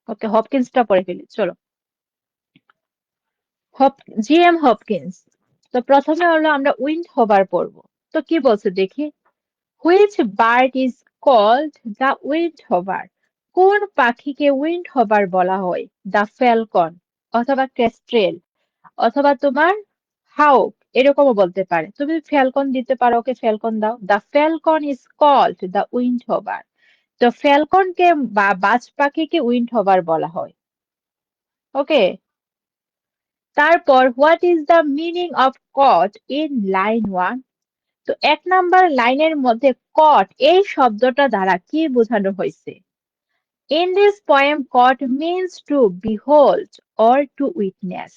ওকে, হপকিন্সটা পড়ে ফেলি, চলো। GM Hopkins. তো প্রথমে হলো আমরা উইন্ড হবার পড়বো। তো কি বলছে দেখি। Which bird is called the windhover? কোন পাখিকে উইন্ড হবার বলা হয়? দ্য ফ্যালকন, অথবা ক্রেস্ট্রেল, অথবা তোমার হাউক, এরকমও বলতে পারে। তুমি ফ্যালকন দিতে পারো, ওকে ফ্যালকন দাও। The falcon is called the windhover. তো ফ্যালকনকে বা বাজ পাখিকে উইন্ড হবার বলা হয়। ওকে, তারপর what is the meaning of caught in line one? তো 1 নাম্বার লাইনের মধ্যে কট এই শব্দটা দ্বারা কি বোঝানো হয়েছে? In this poem, caught means to behold or to witness.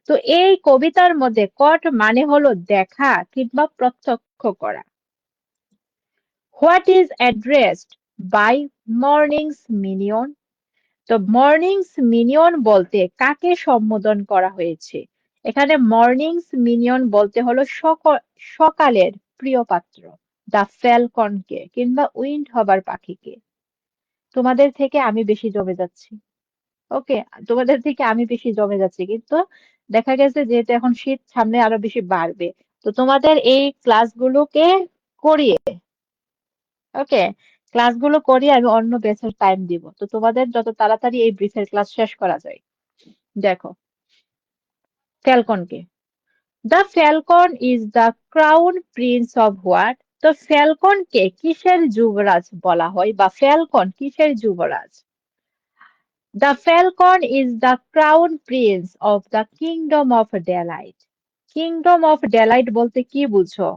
তো এই কবিতার মধ্যে কট মানে হলো দেখা কিংবা প্রত্যক্ষ করা। What is addressed by morning's minion? তো মর্নিংস মিনিয়ন বলতে কাকে সম্বোধন করা হয়েছে? এখানে মর্নিংস মিনিয়ন বলতে হলো সকালের প্রিয় পাত্র, দ্য ফ্যালকনকে কিংবা উইন্ড হবার পাখিকে। তোমাদের থেকে আমি বেশি জমে যাচ্ছি। ওকে, তোমাদের থেকে আমি বেশি জমে যাচ্ছি, কিন্তু দেখা গেছে যেহেতু এখন শীত সামনে আরো বেশি বাড়বে, তো তোমাদের এই ক্লাসগুলোকে করিয়ে, ওকে, ক্লাসগুলো করিয়ে আমি অন্য ব্যাচের টাইম দিব। তো তোমাদের যত তাড়াতাড়ি এই ব্রিফের ক্লাস শেষ করা যায়। দেখো, ফ্যালকনকে, the falcon is the crown prince of what? তো ফ্যালকনকে কিসের যুবরাজ বলা হয়, বা ফ্যালকন কিসের যুবরাজ? The falcon is the crown prince of the kingdom of daylight. Kingdom of daylight বলতে কি বুঝো?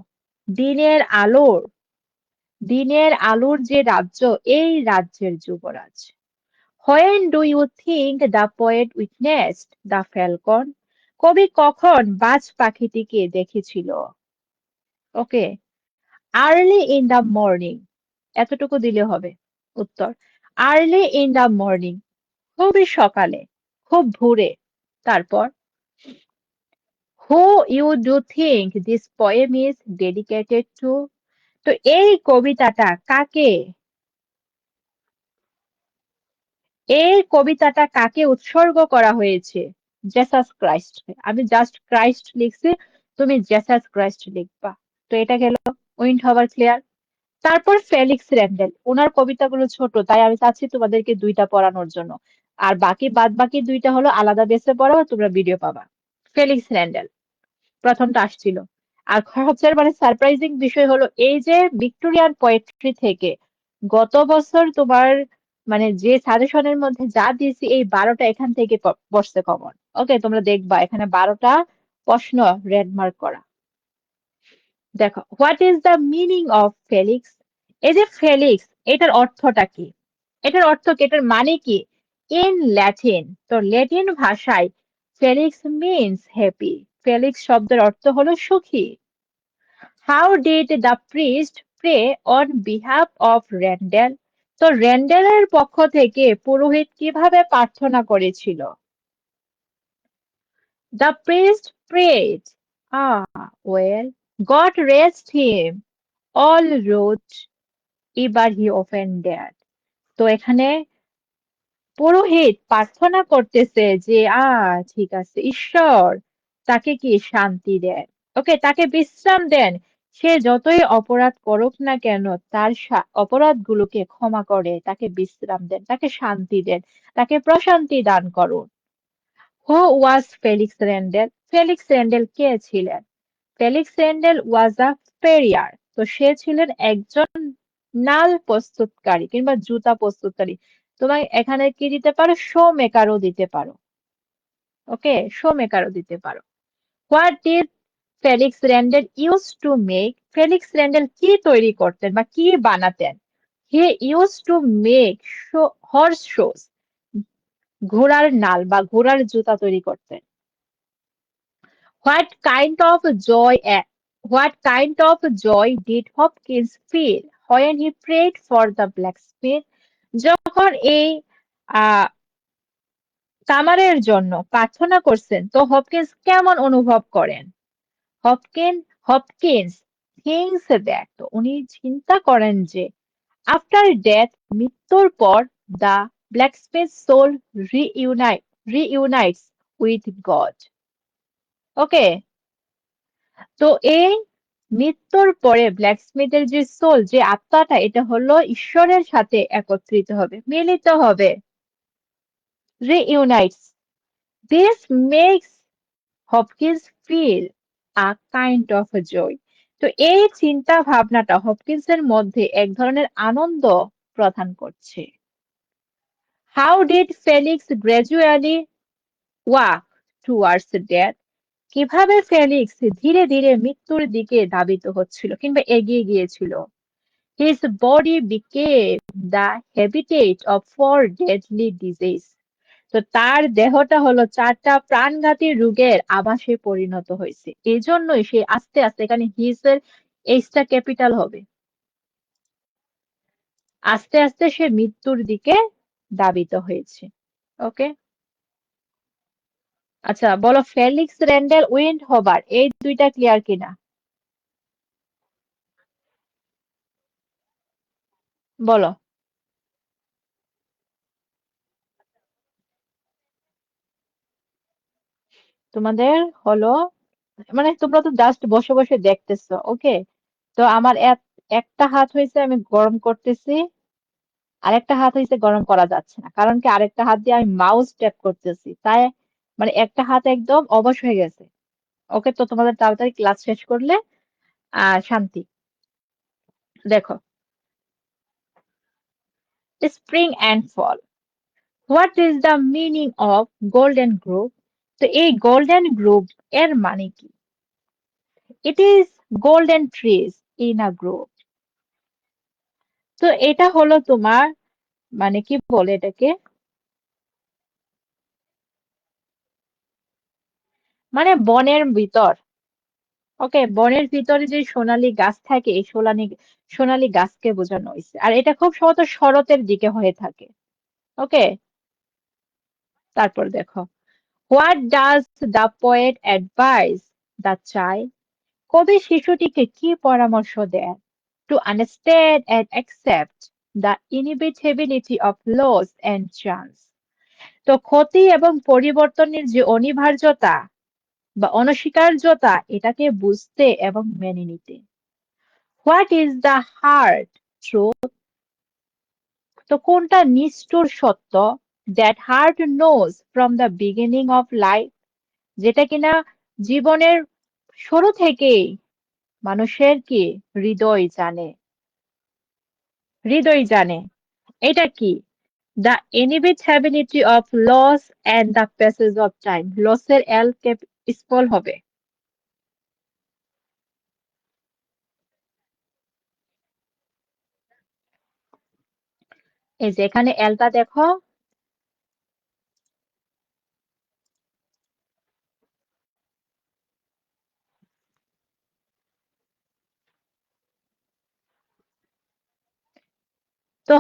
দিনের আলোর, দিনের আলোর যে রাজ্য, এই রাজ্যের যুবরাজ। When do you think the poet witnessed the falcon? কবি কখন বাজ পাখিটিকে দেখেছিল? ওকে, আর্লি ইন দ্য মর্নিং, এতটুকু দিলে হবে উত্তর। আর্লি ইন দ্য মর্নিং, খুবই সকালে, খুব ভোরে। তারপর, who you do think this poem is dedicated to? তো এই কবিতাটা কাকে, এই কবিতাটা কাকে উৎসর্গ করা হয়েছে? Jesus Christ. আমি জাস্ট ক্রাইস্ট লিখছি, তুমি জেসাস ক্রাইস্ট লিখবা। তো এটা গেল উইন্ড হভার ক্লিয়ার। তারপর ফেলিক্স র্যান্ডেল, ওনার কবিতাগুলো ছোট, তাই আমি চাচ্ছি তোমাদেরকে দুইটা পড়ানোর জন্য। আর বাদ বাকি দুইটা হলো আলাদা বেসে পড়াবো, তোমরা ভিডিও পাবা। ফেলিক্স র্যান্ডেল প্রথমটা আসছিল। আর সবচেয়ে মানে সারপ্রাইজিং বিষয় হলো এই যে ভিক্টোরিয়ান পোয়েট্রি থেকে গত বছর তোমার মানে যে সাজেশনের মধ্যে যা দিয়েছি, এই 12টা এখান থেকে বসছে কমন। ওকে, তোমরা দেখবা এখানে 12টা প্রশ্ন রেড মার্ক করা। দেখো, what is the meaning of Felix? এই যে ফেলিক্স, এটার অর্থটা কি? এটার অর্থ কি, এটার মানে কি? ইন ল্যাটিন, তো ল্যাটিন ভাষায় ফেলিক্স মিন্স হ্যাপি। ফেলিক্স শব্দের অর্থ হলো সুখী। How did the priest pray on behalf of Randall? তো র্যান্ডেলের পক্ষ থেকে পুরোহিত কিভাবে প্রার্থনা করেছিল? The priest prayed, well, God rest him, all wrote, এবার he offended. তো এখানে পুরোহিত প্রার্থনা করতেছে যে ঠিক আছে, ঈশ্বর তাকে কি শান্তি দেন, ওকে, তাকে বিশ্রাম দেন। সে যতই অপরাধ করুক না কেন, তার অপরাধগুলোকে ক্ষমা করে তাকে বিশ্রাম দেন, তাকে শান্তি দেন, তাকে প্রশান্তি দান করুন। হু ওয়াজ ফেলিক্স র্যান্ডেল? ফেলিক্স র্যান্ডেল কে ছিলেন? ফেলিক্স র্যান্ডেল ওয়াজ আ ফেরিয়ার। তো সে ছিলেন একজন নাল প্রস্তুতকারী কিংবা জুতা প্রস্তুতকারী। তোমার এখানে কি দিতে পারো, শো মেকারও দিতে পারো। ওকে, শো মেকারও দিতে পারো। What did Felix Randall use to make? Felix Randall কি তৈরি করতেন বা কি বানাতেন? He use to make horse shoes, ঘোড়ার নাল বা ঘোড়ার জুতা তৈরি করতেন। What kind of joy did Hopkins feel when he prayed for the blacksmith? যখন এই আহ তামারের জন্য প্রার্থনা করছেন, তো হপকিন্স কেমন অনুভব করেন? হপকিন্স thinks that, তো উনি চিন্তা করেন যে আফটার ডেথ, মৃত্যুর পর, the blacksmith's soul reunites with God. ওকে, তো এই মৃত্যুর পরে ব্ল্যাকস্মিথের যে সোল, যে আত্মাটা, এটা হলো ঈশ্বরের সাথে একত্রিত হবে, মিলিত হবে, reunites. This makes Hopkins feel a kind of joy. তো এই চিন্তা ভাবনাটা হপকিন্সের মধ্যে এক ধরনের আনন্দ প্রদান করছে। How did Felix gradually walk towards death? কিভাবে ফেলিক্স ধীরে ধীরে মৃত্যুর দিকে ধাবিত হচ্ছিল কিংবা এগিয়ে গিয়েছিল? His body became the habitat of four deadly diseases. তো তার দেহটা হলো চারটা প্রাণঘাতী রোগের আবাসে পরিণত হয়েছে। এই জন্যই সে আস্তে আস্তে, এখানে হিস এর এইচটা ক্যাপিটাল হবে, আস্তে আস্তে সে মৃত্যুর দিকে ধাবিত হয়েছে। ওকে, আচ্ছা বলো, ফেলিক্স র্যান্ডেল উইন্ড হবার, এই দুইটা ক্লিয়ার কিনা বলো। তোমাদের হলো, মানে তোমরা তো জাস্ট বসে বসে দেখতেছো, ওকে। তো আমার একটা হাত হয়েছে আমি গরম করতেছি, আরেকটা হাত হয়েছে গরম করা যাচ্ছে না, কারণ কি আরেকটা হাত দিয়ে আমি মাউস ট্যাপ করতেছি, তাই মানে একটা হাত একদম অবশ হয়ে গেছে। ওকে, তো তোমাদের তাড়াতাড়ি ক্লাস শেষ করলে শান্তি। দেখো, spring and fall, what is the meaning of golden grove? তো এই গোল্ডেন গ্রুপ এর মানে কি? It is golden trees in a group. তো এটা হলো তোমার, মানে কি বলে এটাকে, মানে বনের ভিতর, ওকে, বনের ভিতরে যে সোনালী গাছ থাকে, এই সোনালী গাছকে বোঝানো হয়েছে, আর এটা খুব সম্ভবত শরতের দিকে হয়ে থাকে। ওকে, তারপর দেখো, what does the poet advise the child? কবি শিশুটিকে কি পরামর্শ দেন? To understand and accept the inevitability of loss and chance. তো ক্ষতি এবং পরিবর্তনের যে অনিবার্যতা বা অনস্বীকার্যতা, এটাকে বুঝতে এবং মেনে নিতে। What is the hard truth? তো কোনটা নিষ্ঠুর সত্য? That heart knows from the beginning of life, যেটা কিনা জীবনের শুরু থেকেই মানুষের কি হৃদয় জানে, হৃদয় জানে। এটা কি? The inevitability of loss and the passage of time. লসের এল কে স্পল হবে। এই যে এখানে এলটা দেখো, তো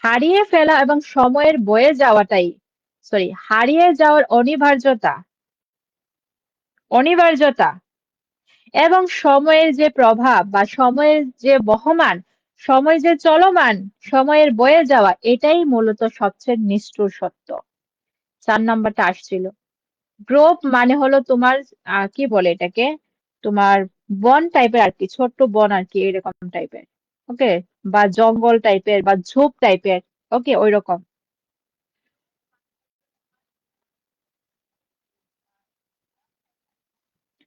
হারিয়ে ফেলা এবং সময়ের বয়ে যাওয়াটাই, সরি, হারিয়ে যাওয়ার অনিবার্যতা এবং সময়ের যে প্রভাব বা সময়ের যে বহমান, সময় যে চলমান, সময়ের বয়ে যাওয়া, এটাই মূলত সবচেয়ে নিষ্ঠুর সত্য। 4 নাম্বারটা আসছিল। গ্রোভ মানে হলো তোমার কি বলে এটাকে, তোমার বন টাইপের আর কি, ছোট্ট বন আর কি, এরকম টাইপের। ওকে, বা জঙ্গল টাইপের বা ঝোপ টাইপের। ওকে, ওই রকম।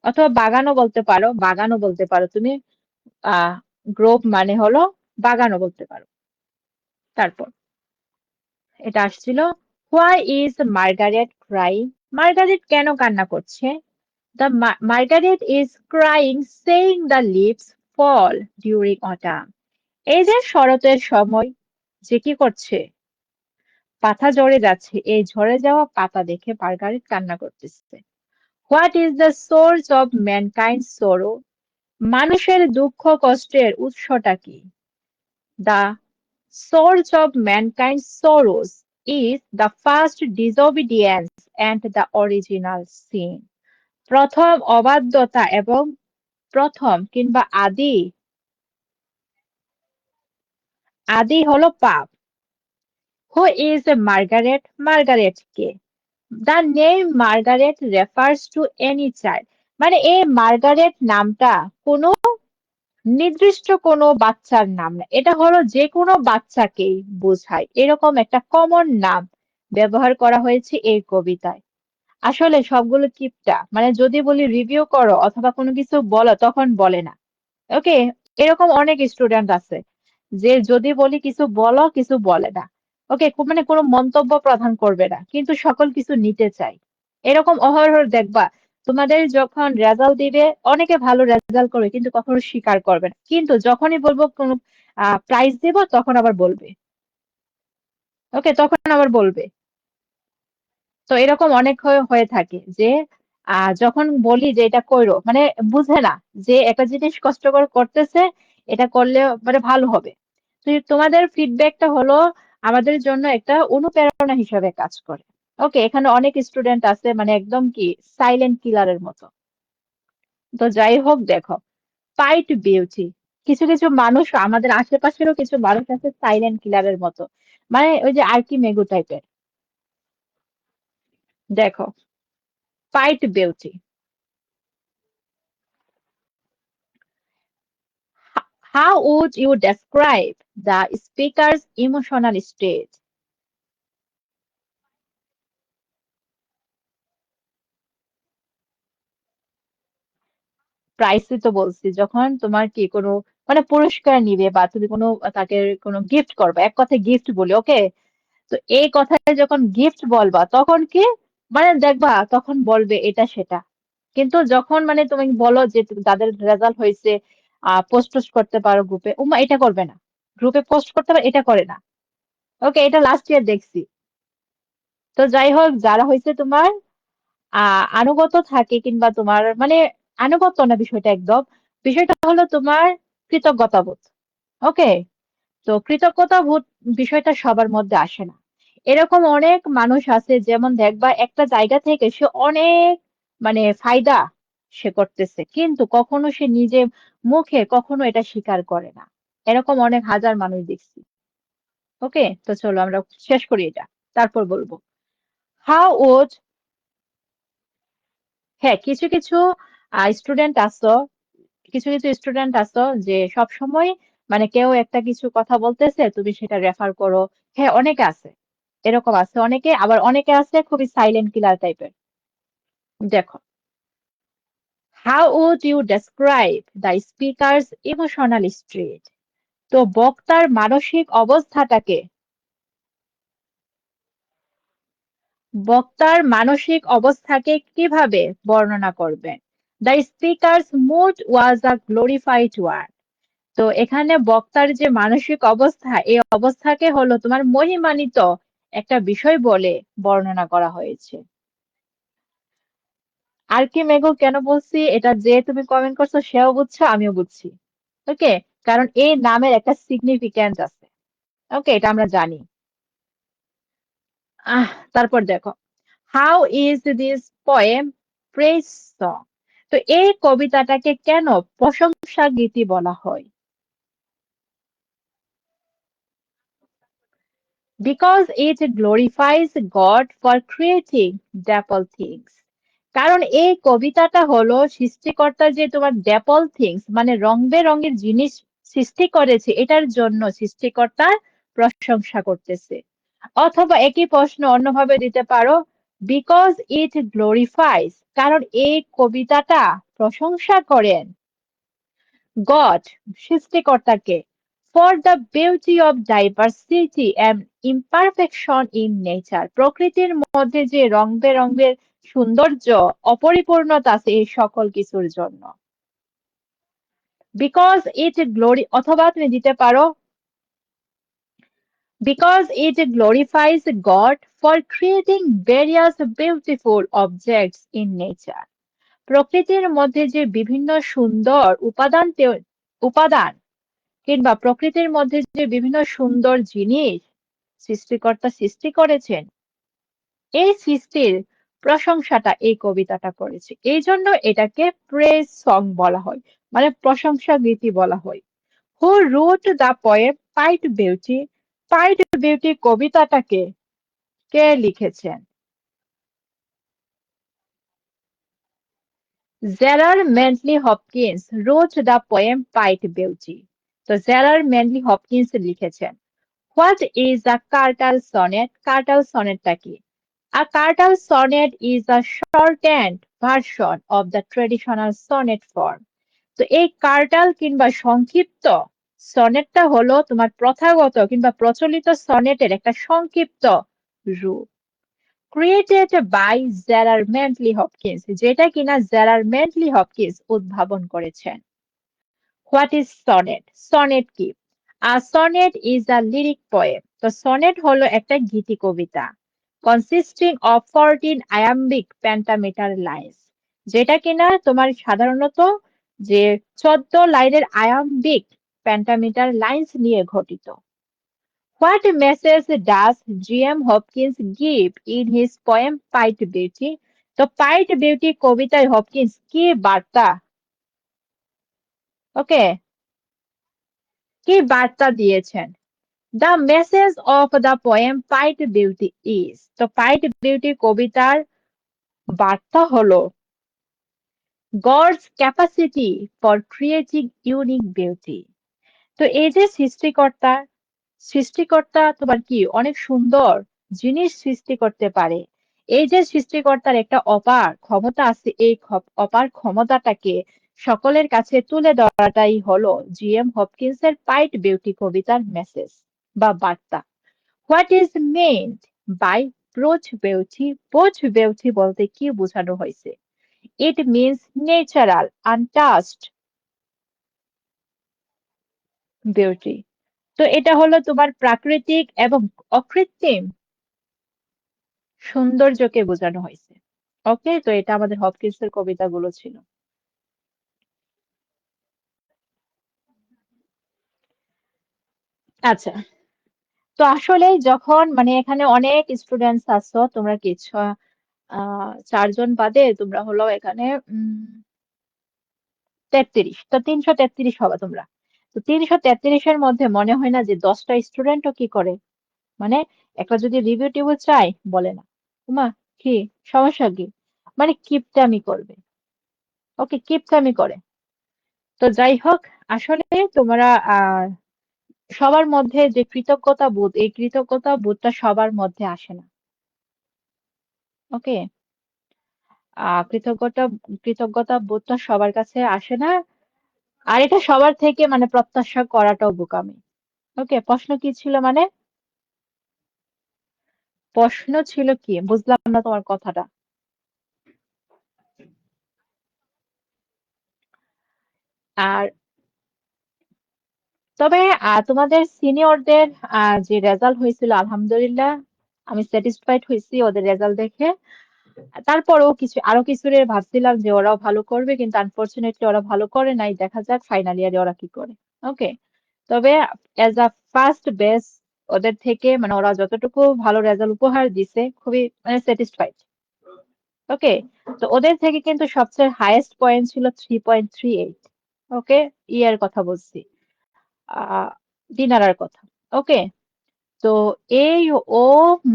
অথবা বাগানও বলতে পারো, বাগানও বলতে পারো তুমি। আহ গ্রোভ মানে হলো বাগানও বলতে পারো। তারপর এটা আসছিল, why is Margaret crying? Margaret কেন কান্না করছে? The Margaret is crying saying the leaves fall during autumn. এই যে শরতের সময়, যে কি করছে, পাতা ঝরে যাচ্ছে, এই ঝরে যাওয়া পাতা দেখে মার্গারেট কান্না করতেছে। What is the source of mankind সরো? মানুষের দুঃখ কষ্টের উৎসটা কি? The source of mankind's sorrows is the first disobedience and the original sin. প্রথম অবাধ্যতা এবং প্রথম কিংবা আদি, আদি হলো পাপ। Who is Margaret? Margaret K? The name Margaret refers to any child. মানে এই মার্গারেট নামটা কোনো নির্দিষ্ট কোনো বাচ্চার নাম না, এটা হলো যে কোনো বাচ্চাকেই বোঝায় এরকম একটা কমন নাম ব্যবহার করা হয়েছে এই কবিতায়। আসলে সবগুলো কিপটা, মানে যদি বলি রিভিউ করো অথবা কোনো কিছু বলো তখন বলে না। ওকে, এরকম অনেক স্টুডেন্ট আছে যে যদি বলি কিছু বলো কিছু বলে না। ওকে, মানে কোনো মন্তব্য প্রদান করবে না কিন্তু সকল কিছু নিতে চাই। এরকম অহরহ দেখবা। তোমাদের যখন রেজাল্ট দিবে অনেকে ভালো রেজাল্ট করবে কিন্তু কখনো স্বীকার করবে না, কিন্তু যখনই বলবো কোনো প্রাইজ দেব তখন আবার বলবে। ওকে, তখন আবার বলবে। তো এরকম অনেক হয়ে থাকে যে যখন বলি যে এটা কইরো, মানে বুঝে না যে একটা জিনিস কষ্ট করে করতেছে, এটা করলে মানে ভালো হবে। তো তোমাদের ফিডব্যাকটা হলো আমাদের জন্য একটা অনুপ্রেরণা হিসেবে কাজ করে। ওকে, এখানে অনেক স্টুডেন্ট আছে মানে একদম কি সাইলেন্ট কিলারের মতো। তো যাই হোক, দেখো ফাইট বিউটি, কিছু কিছু মানুষ আমাদের আশেপাশেরও কিছু মানুষ আছে সাইলেন্ট কিলারের মতো, মানে ওই যে আরকি মেগু টাইপের। দেখো fight beauty, how would you describe the speaker's emotional state? প্রাইসই তো বলছি, যখন তোমার কি কোনো মানে পুরস্কার নিবে বা তুমি কোনো তাকে কোনো গিফট করবে, এক কথায় গিফট বলি। ওকে, তো এই কথায় যখন গিফট বলবা তখন কি মানে দেখবা তখন বলবে এটা সেটা। কিন্তু যখন মানে তুমি বলো যে তাদের রেজাল্ট হয়েছে, পোস্ট টোস্ট করতে পারো গ্রুপে, উমা এটা করবে না। গ্রুপে পোস্ট করতে পারো, এটা করে না। ওকে, এটা লাস্ট ইয়ার দেখছি। তো যাই হোক, যারা হয়েছে তোমার আনুগত থাকে কিংবা তোমার মানে আনুগত্য না, বিষয়টা একদম, বিষয়টা হলো তোমার কৃতজ্ঞতা বোধ। ওকে, তো কৃতজ্ঞতা বোধ বিষয়টা সবার মধ্যে আসে না। এরকম অনেক মানুষ আছে যেমন দেখবা একটা জায়গা থেকে সে অনেক মানে ফায়দা সে করতেছে কিন্তু কখনো সে নিজে মুখে কখনো এটা স্বীকার করে না। এরকম অনেক হাজার মানুষ দেখছি। ওকে, তো চলো আমরা শেষ করি এটা, তারপর বলবো। হাউ উড, হ্যাঁ, কিছু কিছু স্টুডেন্ট আছো, কিছু কিছু স্টুডেন্ট আছো যে সব সময় মানে কেউ একটা কিছু কথা বলতেছে তুমি সেটা রেফার করো। হ্যাঁ, অনেকে আছে, এরকম আছে অনেকে, আবার অনেকে আছে খুবই সাইলেন্ট কিলার টাইপের। দেখো, how would you describe the speaker's emotional state? তো বক্তার মানসিক অবস্থাটাকে, বক্তার মানসিক অবস্থাকে কিভাবে বর্ণনা করবেন? The speaker's mood was a glorified word. তো এখানে বক্তার যে মানসিক অবস্থা, এই অবস্থাকে হলো তোমার মহিমান্বিত একটা বিষয় বলে বর্ণনা করা হয়েছে। আর কি মেঘু কেন বলছি এটা, যে তুমি কমেন্ট করছো সেও বুঝছো আমিও বুঝছি। ওকে, কারণ এই নামের একটা সিগনিফিক্যান্স আছে। ওকে, এটা আমরা জানি। তারপর দেখো, how is this poem praise song? তো এই কবিতাটাকে কেন প্রশংসা গীতি বলা হয়? Because it glorifies God for creating dapple things. কারণ এই কবিতাটা হলো সৃষ্টিকর্তা যে তোমার ড্যাপল থিংস মানে রং বেরঙের জিনিস সৃষ্টি করেছে এটার জন্য সৃষ্টিকর্তার প্রশংসা করতেছে। অথবা একই প্রশ্ন অন্যভাবে দিতে পারো, বিকজ ইট গ্লোরিফাইস, কারণ এই কবিতাটা প্রশংসা করেন গড, সৃষ্টিকর্তাকে, for the beauty of diversity and imperfection in nature, প্রকৃতির মধ্যে যে রং বেরঙের সৌন্দর্য অপরিপূর্ণতা আছে এই সকল কিছুর জন্য। বিকজ ইট গ্লোরি, অথবা তুমি দিতে পারো, because it glorifies God for creating various beautiful objects in nature, প্রকৃতির মধ্যে যে বিভিন্ন সুন্দর উপাদান কিংবা প্রকৃতির মধ্যে যে বিভিন্ন সুন্দর জিনিস সৃষ্টিকর্তা সৃষ্টি করেছেন, এই সৃষ্টির প্রশংসাটা এই কবিতাটা করেছে, এই জন্য এটাকে প্রেজ সং বলা হয়, মানে প্রশংসা গীতি বলা হয়। Who wrote the poem Pied Beauty? Pied Beauty কবিতাটাকে কে লিখেছেন? Gerard Manley Hopkins wrote the poem Pied Beauty. তো জেরার ম্যানলি হপকিন্স লিখেছেন। What is a cartal sonnet? Cartal সনেটটা কি? A cartal sonnet is a shortened version of the traditional sonnet form. তো এই কার্টাল কিংবা সংক্ষিপ্ত সনেটটা হলো তোমার প্রথাগত কিংবা প্রচলিত সনেটের একটা সংক্ষিপ্ত রূপ। ক্রিয়েটেড বাই জেরার ম্যান্টলি হপকিন্স, যেটা কিনা জেরার ম্যান্টলি হপকিন্স উদ্ভাবন করেছেন। What is sonnet? সনেট কি? Sonnet is a lyric poem. তো সনেট হলো একটা গীতি কবিতা consisting of 14 iambic pentameter lines, যেটা কিনা তোমার সাধারণত যে 14 লাইনের আয়াম্বিক পেন্টামিটার লাইন্স নিয়ে গঠিত। What message does G.M. Hopkins give in his poem Pied Beauty? তো পাইট বিউটি কবিতায় হপকিন্স কি বার্তা, ওকে, কি বার্তা দিয়েছেন? The message of the poem Pied Beauty is, তো পাইট বিউটি কবিতার বার্তা হলো God's capacity for creating unique beauty. তো এই যে সৃষ্টিকর্তা, সৃষ্টিকর্তা তোমার কি অনেক সুন্দর জিনিস সৃষ্টি করতে পারে। এই যে সৃষ্টিকর্তার একটা অপার ক্ষমতা আছে, এই অপার ক্ষমতাটাকে সকলের কাছে তুলে ধরাটাই হলো জিএম হপকিন্সের পাইট বিউটি কবিতার মেসেজ বা বার্তা। What is meant by brute beauty? Brute beauty বলতে কি বোঝানো হয়েছে? It means natural untouched beauty. তো এটা হলো তোমার প্রাকৃতিক এবং অকৃত্রিম সৌন্দর্যকে বোঝানো হয়েছে। ওকে, তো এটা আমাদের হপকিন্সের কবিতাগুলো ছিল। আচ্ছা, তো আসলে যখন মানে এখানে অনেক স্টুডেন্টস আছো, তোমরা কিছু 4 জন বাদে তোমরা হলো এখানে 33, তো 333 হবে তোমরা। তো 333-এর মধ্যে মনে হয় না যে 10টা স্টুডেন্টও কি করে, মানে একটা যদি রিভিউ টিভিউ চাই বলে না, উমা কি সমস্যা কি, মানে কিপটামি করবে। ওকে, কিপটামি করে। তো যাই হোক, আসলে তোমরা সবার মধ্যে যে কৃতজ্ঞতা বোধ, এই কৃতজ্ঞতা বোধটা সবার মধ্যে আসে না। ওকে, কৃতজ্ঞতা কৃতজ্ঞতা বোধটা সবার কাছে আসে না। আর এটা সবার থেকে মানে প্রত্যাশা করাটাও বোকামি। ওকে, প্রশ্ন কি ছিল মানে? প্রশ্ন ছিল কি, বুঝলাম না তোমার কথাটা। আর তবে তোমাদের সিনিয়রদের যে রেজাল্ট হয়েছিল, আলহামদুলিল্লাহ আমি স্যাটিসফাইড হয়েছি ওদের রেজাল্ট দেখে। তারপরেও কিছু আরো কিছুরে ভাবছিলাম যে ওরাও ভালো করবে, কিন্তু আনফরচুনেটলি ওরা ভালো করে নাই। দেখা যাক ফাইনাল ইয়ারে ওরা কি করে। ওকে, তবে অ্যাজ আ ফার্স্ট বেস ওদের থেকে মানে ওরা যতটুকু ভালো রেজাল্ট উপহার দিছে খুবই মানে স্যাটিসফাইড। ওকে, তো ওদের থেকে কিন্তু সবচেয়ে হাইয়েস্ট পয়েন্ট ছিল 3.38। ওকে, ইয়ার কথা বলছি, আহ দিনারার কথা। ওকে, তো এই ও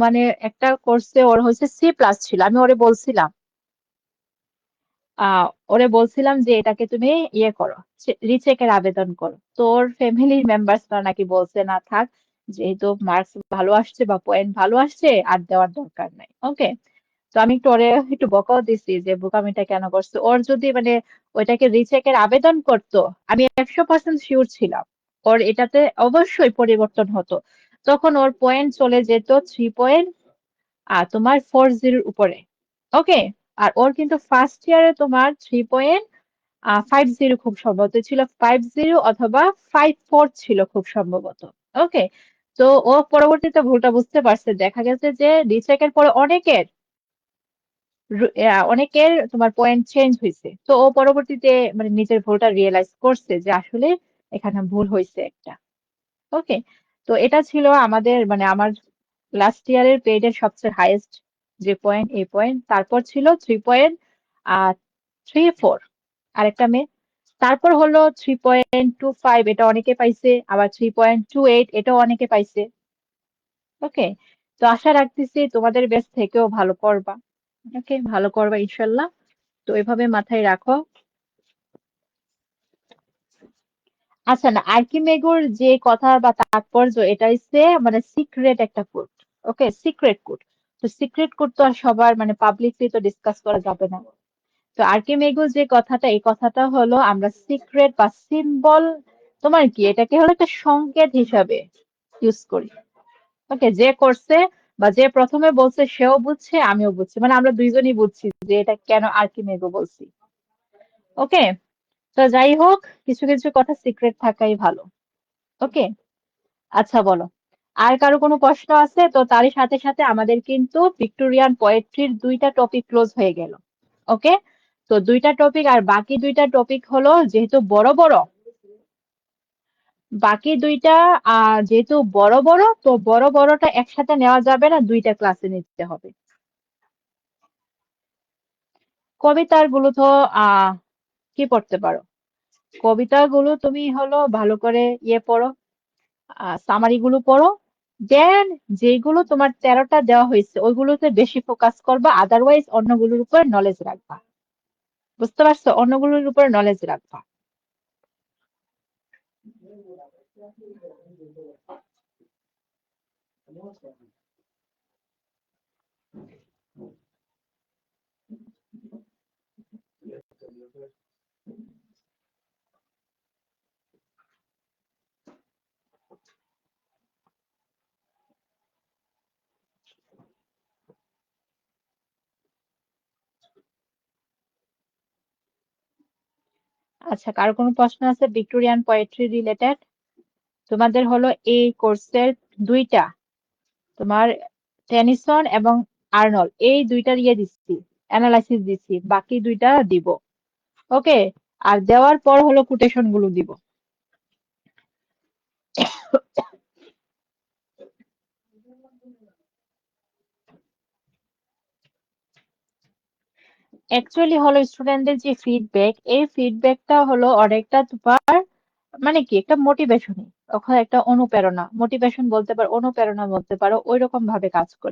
মানে একটা কোর্সে ওর হচ্ছে C+ ছিল। আমি ওরে বলছিলাম, ওরে বলছিলাম যে এটাকে তুমি ইয়ে করো, রিচেকের আবেদন করো। তোর ফ্যামিলি মেম্বার্সরা নাকি বলছে না থাক, যেহেতু মার্কস ভালো আসছে বা পয়েন্ট ভালো আসছে আর দেওয়ার দরকার নাই। ওকে, তো আমি একটু ওরে একটু বকাও দিছি যে বোকামিটা কেন করছে। ওর যদি মানে ওইটাকে রিচেকের আবেদন করতো, আমি 100% শিওর ছিলাম ওর এটাতে অবশ্যই পরিবর্তন হতো। তখন ওর পয়েন্ট চলে যেত 3.40 উপরে। ওকে, আর ওর কিন্তু ফার্স্ট ইয়ারে তোমার 3.50 খুব সম্ভবত ছিল, 50 অথবা 54 ছিল খুব সম্ভবত। ওকে, তো ও পরবর্তীতে ভুলটা বুঝতে পারছে। দেখা গেছে যে রিচেকের পরে অনেকের তোমার পয়েন্ট চেঞ্জ হয়েছে। তো ও পরবর্তীতে মানে নিজের ভুলটা রিয়েলাইজ করছে যে আসলে এখানে ভুল হয়েছে একটা। ওকে, তো এটা ছিল আমাদের মানে আমার লাস্ট ইয়ারের পেইডের সবচেয়ে হাইয়েস্ট যে পয়েন্ট, এই পয়েন্ট। তারপর ছিল 3.34 আরেকটা মেয়ে। তারপর হলো 3.25, এটা অনেকে পাইছে। আবার 3.28, এটাও অনেকে পাইছে। ওকে, তো আশা রাখতেছি তোমাদের ব্যাচ থেকেও ভালো করবা। ওকে, ভালো করবা ইনশাল্লাহ। তো এভাবে মাথায় রাখো। আচ্ছা, না আর্কিমেগোর যে কথা বা তাৎপর্য, এটা হচ্ছে মানে সিক্রেট একটা কোড। ওকে, সিক্রেট কোড। তো সিক্রেট কোড তো আর সবার মানে পাবলিকলি তো ডিসকাস করা যাবে না। তো আর্কিমেগো যে কথাটা, এই কথাটা হলো আমরা সিক্রেট বা সিম্বল, তোমার কি এটাকে হলো একটা সংকেত হিসাবে ইউজ করি। ওকে, যে করছে বা যে প্রথমে বলছে সেও বুঝছে, আমিও বুঝছি, মানে আমরা দুইজনই বুঝছি যে এটা কেন আর্কিমেগো বলছি। ওকে, তো যাই হোক, কিছু কিছু কথা সিক্রেট থাকাই ভালো। ওকে, আচ্ছা বলো, আর কারো কোনো প্রশ্ন আছে? তো তারই সাথে সাথে আমাদের কিন্তু ভিক্টোরিয়ান পোয়েট্রির দুইটা টপিক ক্লোজ হয়ে গেল। ওকে, তো দুইটা টপিক, আর বাকি দুইটা টপিক হলো যেহেতু বড় বড়, বাকি দুইটা যেহেতু বড় বড়, তো বড় বড়টা একসাথে নেওয়া যাবে না, দুইটা ক্লাসে নিতে হবে। কবিতার গুলো তো কি পড়তে পারো, কবিতাগুলো তুমি হলো ভালো করে ইয়ে পড়ো, সামারি গুলো পড়ো। দেন যেগুলো তোমার 13টা দেওয়া হয়েছে ওইগুলোতে বেশি ফোকাস করবা, আদারওয়াইজ অন্যগুলোর উপর নলেজ রাখবা। বুঝতে পারছো? অন্যগুলোর উপর নলেজ রাখবা। আচ্ছা, কারো কোনো প্রশ্ন আছে ভিক্টোরিয়ান পোয়েট্রি রিলেটেড? তোমাদের হলো এই কোর্সের দুইটা, তোমার টেনিসন এবং আর্নল্ড, এই দুইটার ইয়ে দিচ্ছি, অ্যানালাইসিস দিচ্ছি, বাকি দুইটা দিব। ওকে, আর দেওয়ার পর হলো কোটেশন গুলো দিব। অ্যাকচুয়ালি হলো স্টুডেন্টদের যে ফিডব্যাক, এই ফিডব্যাকটা হলো অনেকটা তোমার মানে কি একটা মোটিভেশনই, ওখানে একটা অনুপ্রেরণা, মোটিভেশন বলতে পারো, অনুপ্রেরণা বলতে পারো, ওই রকম ভাবে কাজ করে।